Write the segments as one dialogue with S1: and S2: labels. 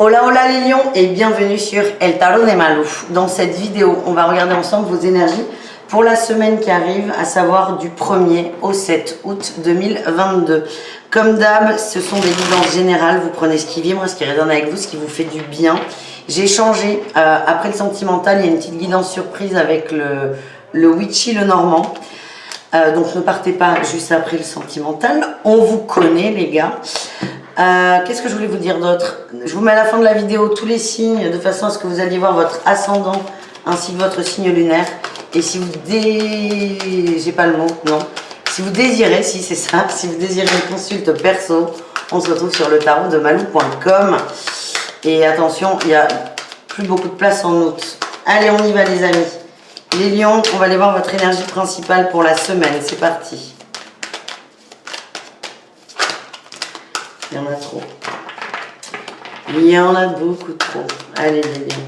S1: Hola hola les lions et bienvenue sur El Tarot de Malou. Dans cette vidéo, on va regarder ensemble vos énergies pour la semaine qui arrive, à savoir du 1er au 7 août 2022. Comme d'hab, ce sont des guidances générales, vous prenez ce qui vibre, ce qui résonne avec vous, ce qui vous fait du bien. J'ai changé, après le sentimental, il y a une petite guidance surprise avec le witchy, le normand. Donc ne partez pas juste après le sentimental, on vous connaît les gars. Qu'est-ce que je voulais vous dire d'autre? Je vous mets à la fin de la vidéo tous les signes de façon à ce que vous alliez voir votre ascendant ainsi que votre signe lunaire. Et si vous j'ai pas le mot, non. Si vous désirez, si c'est ça, si vous désirez une consulte perso, on se retrouve sur le tarot de malou.com. Et attention, il n'y a plus beaucoup de place en août. Allez, on y va les amis. Les lions, on va aller voir votre énergie principale pour la semaine. C'est parti. Il y en a trop. Il y en a beaucoup trop. Allez les lions.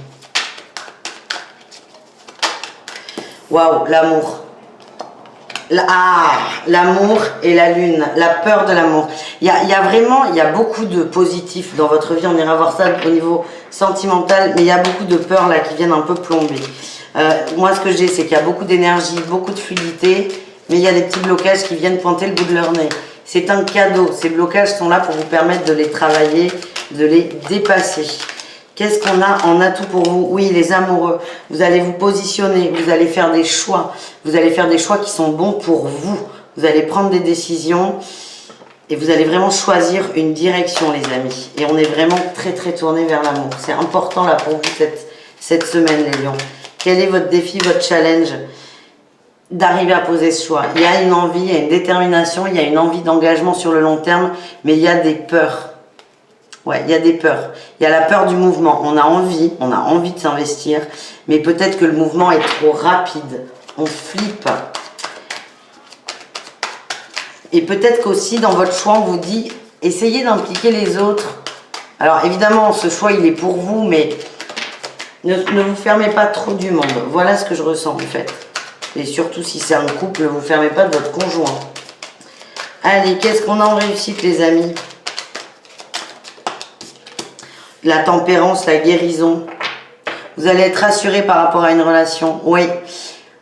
S1: Waouh, l'amour. L'amour et la lune, la peur de l'amour. Il y a beaucoup de positifs dans votre vie. On ira voir ça au niveau sentimental, mais il y a beaucoup de peurs là qui viennent un peu plomber. Moi, ce que j'ai, c'est qu'il y a beaucoup d'énergie, beaucoup de fluidité, mais il y a des petits blocages qui viennent pointer le bout de leur nez. C'est un cadeau. Ces blocages sont là pour vous permettre de les travailler, de les dépasser. Qu'est-ce qu'on a en atout pour vous? Oui, les amoureux. Vous allez vous positionner, vous allez faire des choix. Vous allez faire des choix qui sont bons pour vous. Vous allez prendre des décisions et vous allez vraiment choisir une direction, les amis. Et on est vraiment très tourné vers l'amour. C'est important là pour vous cette semaine, les lions. Quel est votre défi, votre challenge? D'arriver à poser ce choix. Il y a une envie, il y a une détermination, il y a une envie d'engagement sur le long terme, mais il y a des peurs. Ouais, il y a des peurs. Il y a la peur du mouvement. On a envie de s'investir, mais peut-être que le mouvement est trop rapide. On flippe. Et peut-être qu'aussi dans votre choix, on vous dit, essayez d'impliquer les autres. Alors évidemment, ce choix, il est pour vous, mais ne vous fermez pas trop du monde. Voilà ce que je ressens en fait. Et surtout si c'est un couple, ne vous fermez pas de votre conjoint. Allez, qu'est-ce qu'on a en réussite les amis? La tempérance, la guérison. Vous allez être rassuré par rapport à une relation. Oui,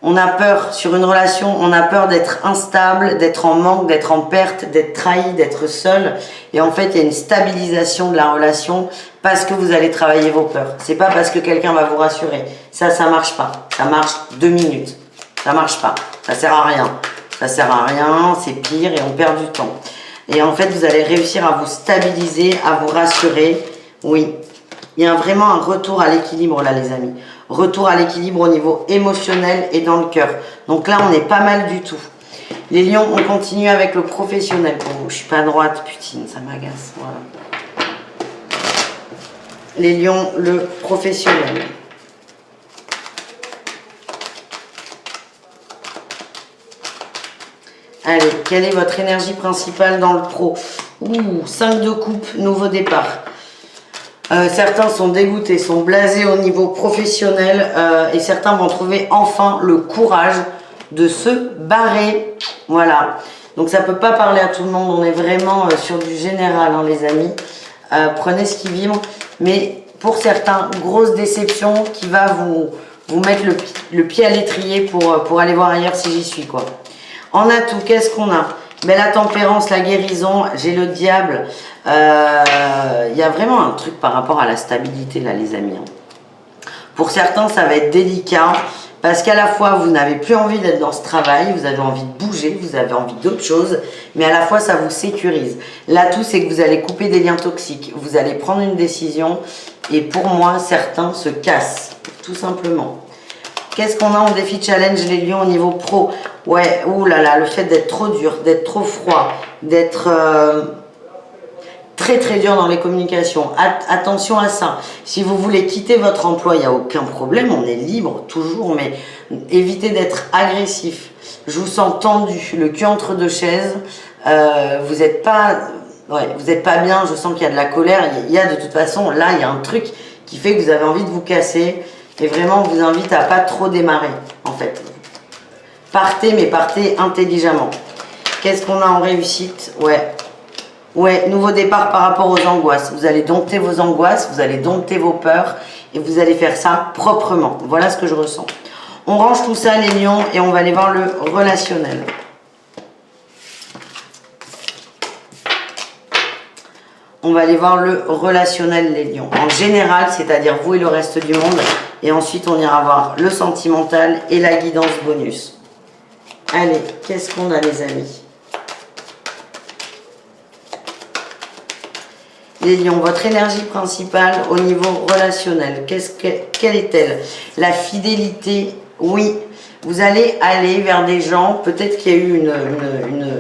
S1: on a peur sur une relation, on a peur d'être instable, d'être en manque, d'être en perte, d'être trahi, d'être seul. Et en fait, il y a une stabilisation de la relation parce que vous allez travailler vos peurs. C'est pas parce que quelqu'un va vous rassurer. Ça marche pas. Ça marche 2 minutes. Ça marche pas, ça sert à rien. Ça sert à rien, c'est pire et on perd du temps. Et en fait, vous allez réussir à vous stabiliser, à vous rassurer. Oui, il y a vraiment un retour à l'équilibre là, les amis. Retour à l'équilibre au niveau émotionnel et dans le cœur. Donc là, on est pas mal du tout. Les lions, on continue avec le professionnel pour vous. Je suis pas droite, putain, ça m'agace. Voilà. Les lions, le professionnel. Allez, quelle est votre énergie principale dans le pro? 5 de coupe, nouveau départ. Certains sont dégoûtés, sont blasés au niveau professionnel et certains vont trouver enfin le courage de se barrer. Voilà. Donc ça ne peut pas parler à tout le monde, on est vraiment sur du général, hein, les amis. Prenez ce qui vibre. Mais pour certains, grosse déception qui va vous mettre le pied à l'étrier pour aller voir ailleurs si j'y suis, quoi. En atout, qu'est-ce qu'on a? Ben, la tempérance, la guérison, j'ai le diable. Il y a vraiment un truc par rapport à la stabilité, là, les amis. Pour certains, ça va être délicat parce qu'à la fois, vous n'avez plus envie d'être dans ce travail, vous avez envie de bouger, vous avez envie d'autre chose, mais à la fois, ça vous sécurise. L'atout, c'est que vous allez couper des liens toxiques, vous allez prendre une décision et pour moi, certains se cassent, tout simplement. Qu'est-ce qu'on a en défi challenge les lions au niveau pro? Ouais, oulala, le fait d'être trop dur, d'être trop froid, d'être très dur dans les communications. Attention à ça. Si vous voulez quitter votre emploi, il n'y a aucun problème, on est libre toujours, mais évitez d'être agressif. Je vous sens tendu, le cul entre deux chaises. Vous n'êtes pas bien, je sens qu'il y a de la colère. Il y a de toute façon, là, il y a un truc qui fait que vous avez envie de vous casser. Et vraiment, on vous invite à pas trop démarrer, en fait. Partez, mais partez intelligemment. Qu'est-ce qu'on a en réussite? Ouais. Ouais, nouveau départ par rapport aux angoisses. Vous allez dompter vos angoisses, vous allez dompter vos peurs et vous allez faire ça proprement. Voilà ce que je ressens. On range tout ça, les lions, et on va aller voir le relationnel. On va aller voir le relationnel, les lions. En général, c'est-à-dire vous et le reste du monde. Et ensuite, on ira voir le sentimental et la guidance bonus. Allez, qu'est-ce qu'on a, les amis? Les lions, votre énergie principale au niveau relationnel, quelle est-elle? La fidélité, oui. Vous allez aller vers des gens, peut-être qu'il y a eu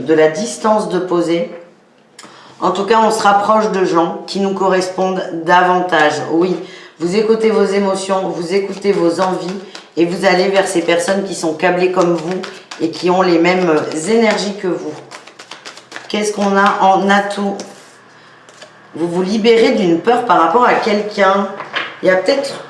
S1: de la distance de poser. En tout cas, on se rapproche de gens qui nous correspondent davantage. Oui, vous écoutez vos émotions, vous écoutez vos envies et vous allez vers ces personnes qui sont câblées comme vous et qui ont les mêmes énergies que vous. Qu'est-ce qu'on a en atout? Vous vous libérez d'une peur par rapport à quelqu'un. Il y a peut-être...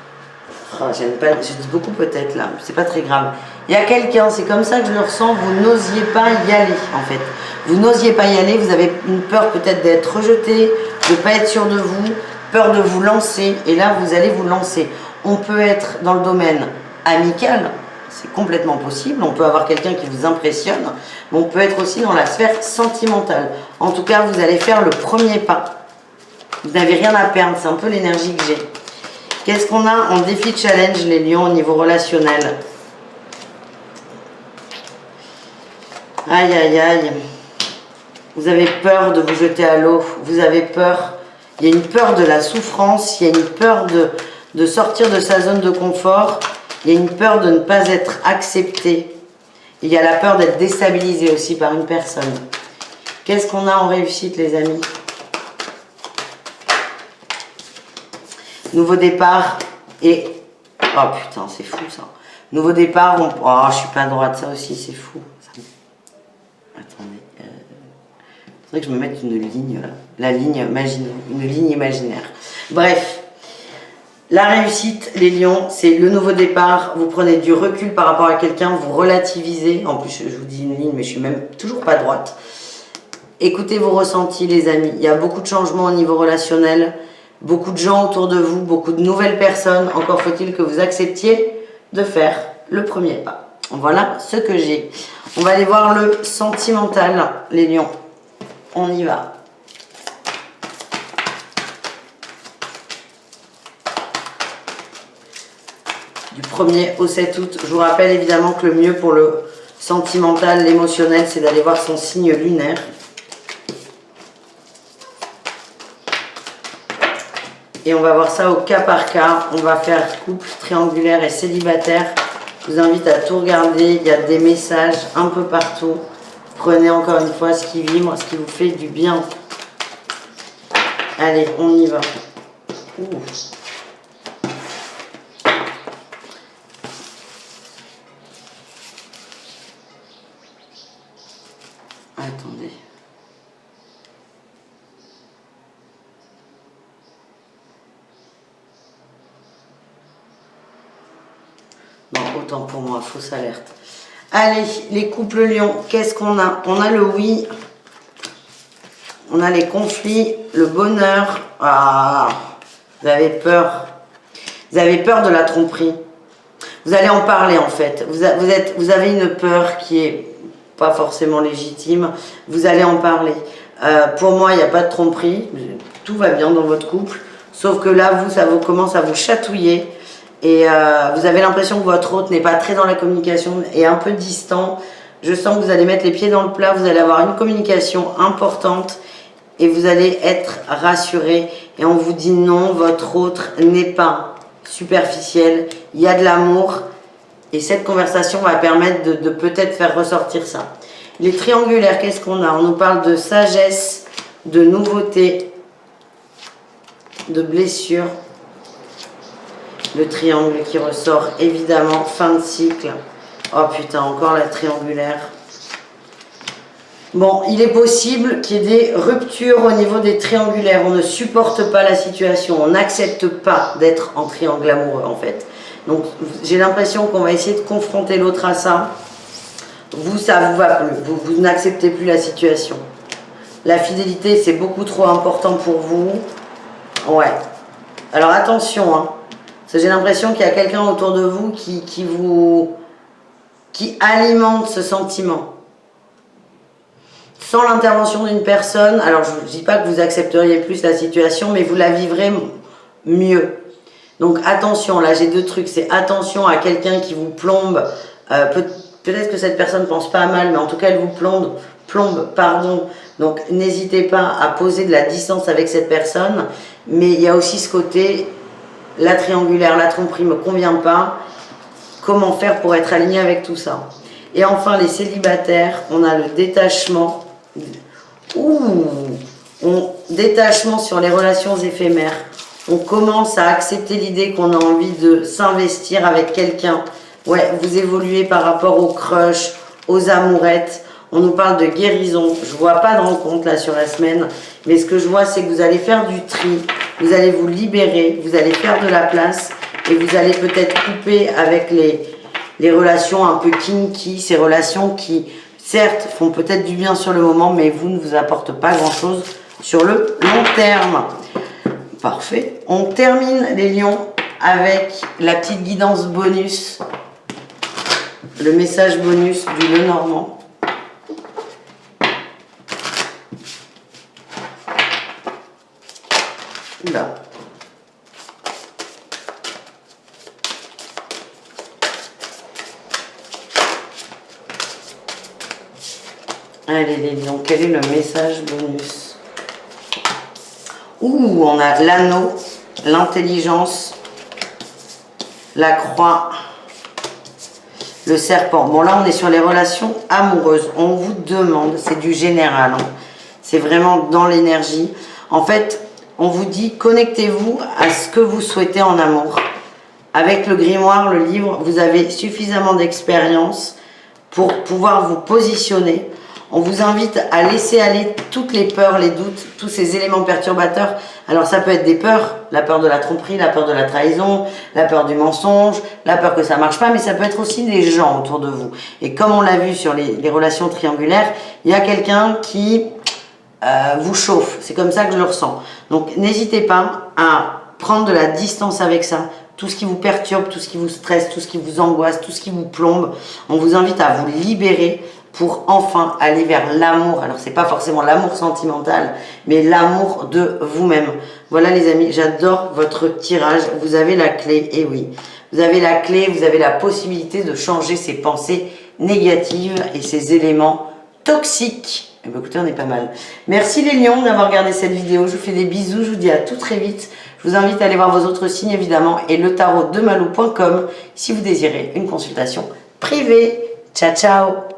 S1: Oh, j'aime pas, je dis beaucoup peut-être là, c'est pas très grave. Il y a quelqu'un, c'est comme ça que je le ressens, vous n'osiez pas y aller en fait. Vous n'osiez pas y aller, vous avez une peur peut-être d'être rejeté, de ne pas être sûr de vous, peur de vous lancer, et là vous allez vous lancer. On peut être dans le domaine amical, c'est complètement possible, on peut avoir quelqu'un qui vous impressionne, mais on peut être aussi dans la sphère sentimentale. En tout cas, vous allez faire le premier pas. Vous n'avez rien à perdre, c'est un peu l'énergie que j'ai. Qu'est-ce qu'on a en défi challenge, les lions, au niveau relationnel? Aïe, aïe, aïe. Vous avez peur de vous jeter à l'eau. Vous avez peur. Il y a une peur de la souffrance. Il y a une peur de sortir de sa zone de confort. Il y a une peur de ne pas être accepté. Il y a la peur d'être déstabilisé aussi par une personne. Qu'est-ce qu'on a en réussite, les amis? Nouveau départ et... Oh putain, c'est fou ça. Nouveau départ, oh, je suis pas à droite, ça aussi, c'est fou. Attendez. C'est vrai que je me mette une ligne là. La ligne imaginaire. Une ligne imaginaire. Bref. La réussite, les lions, c'est le nouveau départ. Vous prenez du recul par rapport à quelqu'un, vous relativisez. En plus, je vous dis une ligne, mais je suis même toujours pas droite. Écoutez vos ressentis, les amis. Il y a beaucoup de changements au niveau relationnel. Beaucoup de gens autour de vous, beaucoup de nouvelles personnes. Encore faut-il que vous acceptiez de faire le premier pas. Voilà ce que j'ai. On va aller voir le sentimental, les lions. On y va. Du 1er au 7 août. Je vous rappelle évidemment que le mieux pour le sentimental, l'émotionnel, c'est d'aller voir son signe lunaire. Et on va voir ça au cas par cas. On va faire couple, triangulaire et célibataire. Je vous invite à tout regarder. Il y a des messages un peu partout. Prenez encore une fois ce qui vibre, ce qui vous fait du bien. Allez, on y va. Ouh. Attendez. Non, autant pour moi, fausse alerte. Allez, les couples lions, qu'est-ce qu'on a? On a le oui, on a les conflits, le bonheur. Ah, vous avez peur. Vous avez peur de la tromperie. Vous allez en parler en fait. Vous avez une peur qui est pas forcément légitime. Vous allez en parler. Pour moi, il n'y a pas de tromperie. Tout va bien dans votre couple. Sauf que là, ça vous commence à vous chatouiller. Et vous avez l'impression que votre hôte n'est pas très dans la communication et un peu distant. Je sens que vous allez mettre les pieds dans le plat, vous allez avoir une communication importante et vous allez être rassuré. Et on vous dit non, votre autre n'est pas superficiel, il y a de l'amour. Et cette conversation va permettre de peut-être faire ressortir ça. Les triangulaires, qu'est-ce qu'on a? On nous parle de sagesse, de nouveauté, de blessure. Le triangle qui ressort, évidemment, fin de cycle. Oh putain, encore la triangulaire. Bon, il est possible qu'il y ait des ruptures au niveau des triangulaires. On ne supporte pas la situation. On n'accepte pas d'être en triangle amoureux, en fait. Donc, j'ai l'impression qu'on va essayer de confronter l'autre à ça. Vous, ça vous va plus. Vous n'acceptez plus la situation. La fidélité, c'est beaucoup trop important pour vous. Ouais. Alors attention, hein. Parce que j'ai l'impression qu'il y a quelqu'un autour de vous qui alimente ce sentiment. Sans l'intervention d'une personne, alors je ne dis pas que vous accepteriez plus la situation, mais vous la vivrez mieux. Donc attention, là j'ai deux trucs, c'est attention à quelqu'un qui vous plombe, peut-être que cette personne ne pense pas à mal, mais en tout cas elle vous plombe, pardon. Donc n'hésitez pas à poser de la distance avec cette personne, mais il y a aussi ce côté, la triangulaire, la tromperie ne me convient pas, comment faire pour être aligné avec tout ça. Et enfin les célibataires, on a le détachement, détachement sur les relations éphémères. On commence à accepter l'idée qu'on a envie de s'investir avec quelqu'un. Ouais, vous évoluez par rapport aux crushs, aux amourettes. On nous parle de guérison. Je vois pas de rencontre là sur la semaine. Mais ce que je vois, c'est que vous allez faire du tri. Vous allez vous libérer. Vous allez faire de la place. Et vous allez peut-être couper avec les relations un peu kinky. Ces relations qui, certes, font peut-être du bien sur le moment, mais vous ne vous apportent pas grand-chose sur le long terme. Parfait. On termine les lions avec la petite guidance bonus, le message bonus du Lenormand. Là. Allez les lions, quel est le message bonus? Ouh, on a l'anneau, l'intelligence, la croix, le serpent. Bon, là, on est sur les relations amoureuses. On vous demande, c'est du général, hein. C'est vraiment dans l'énergie. En fait, on vous dit, connectez-vous à ce que vous souhaitez en amour. Avec le grimoire, le livre, vous avez suffisamment d'expérience pour pouvoir vous positionner. On vous invite à laisser aller toutes les peurs, les doutes, tous ces éléments perturbateurs. Alors ça peut être des peurs, la peur de la tromperie, la peur de la trahison, la peur du mensonge, la peur que ça marche pas, mais ça peut être aussi des gens autour de vous. Et comme on l'a vu sur les relations triangulaires, il y a quelqu'un qui vous chauffe. C'est comme ça que je le ressens. Donc n'hésitez pas à prendre de la distance avec ça. Tout ce qui vous perturbe, tout ce qui vous stresse, tout ce qui vous angoisse, tout ce qui vous plombe. On vous invite à vous libérer pour enfin aller vers l'amour. Alors, c'est pas forcément l'amour sentimental, mais l'amour de vous-même. Voilà, les amis, j'adore votre tirage. Vous avez la clé, et oui. Vous avez la clé, vous avez la possibilité de changer ces pensées négatives et ces éléments toxiques. Eh bien, écoutez, on est pas mal. Merci les lions d'avoir regardé cette vidéo. Je vous fais des bisous, je vous dis à tout très vite. Je vous invite à aller voir vos autres signes, évidemment, et le tarot de malou.com si vous désirez une consultation privée. Ciao, ciao!